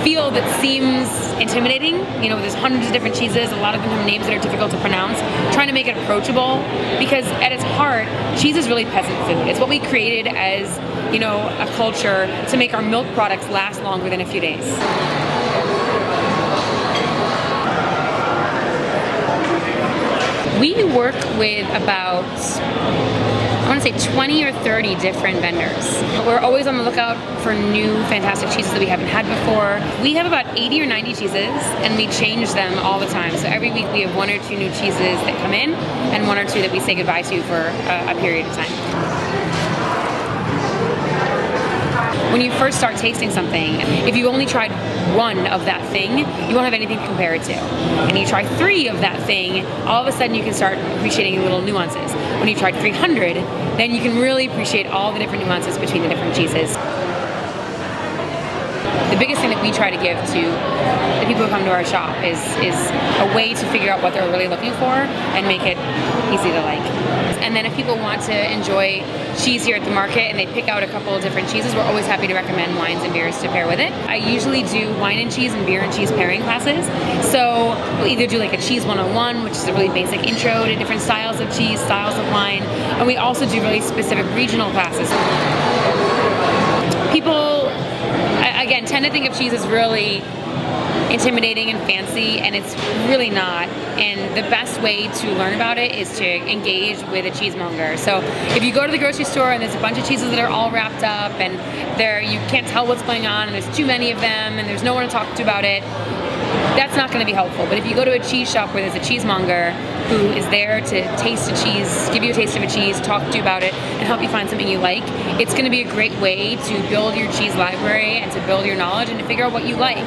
field that seems intimidating. You know, there's hundreds of different cheeses, a lot of them have names that are difficult to pronounce, trying to make it approachable, because at its heart, cheese is really peasant food. It's what we created as, you know, a culture to make our milk products last longer than a few days. We work with about, I want to say 20 or 30 different vendors. We're always on the lookout for new fantastic cheeses that we haven't had before. We have about 80 or 90 cheeses, and we change them all the time. So every week we have 1 or 2 new cheeses that come in, and 1 or 2 that we say goodbye to for a period of time. When you first start tasting something, if you only tried 1 of that thing, you won't have anything to compare it to. And you try 3 of that thing, all of a sudden you can start appreciating little nuances. When you tried 300, then you can really appreciate all the different nuances between the different cheeses. The biggest thing that we try to give to the people who come to our shop is a way to figure out what they're really looking for and make it easy to like. And then if people want to enjoy cheese here at the market and they pick out a couple of different cheeses, we're always happy to recommend wines and beers to pair with it. I usually do wine and cheese and beer and cheese pairing classes. So we'll either do like a cheese 101, which is a really basic intro to different styles of cheese, styles of wine, and we also do really specific regional classes. People, again, tend to think of cheese as really intimidating and fancy, and it's really not. And the best way to learn about it is to engage with a cheesemonger. So if you go to the grocery store and there's a bunch of cheeses that are all wrapped up and you can't tell what's going on and there's too many of them and there's no one to talk to about it, that's not going to be helpful. But if you go to a cheese shop where there's a cheesemonger who is there to taste a cheese, give you a taste of a cheese, talk to you about it, and help you find something you like, it's going to be a great way to build your cheese library and to build your knowledge and to figure out what you like.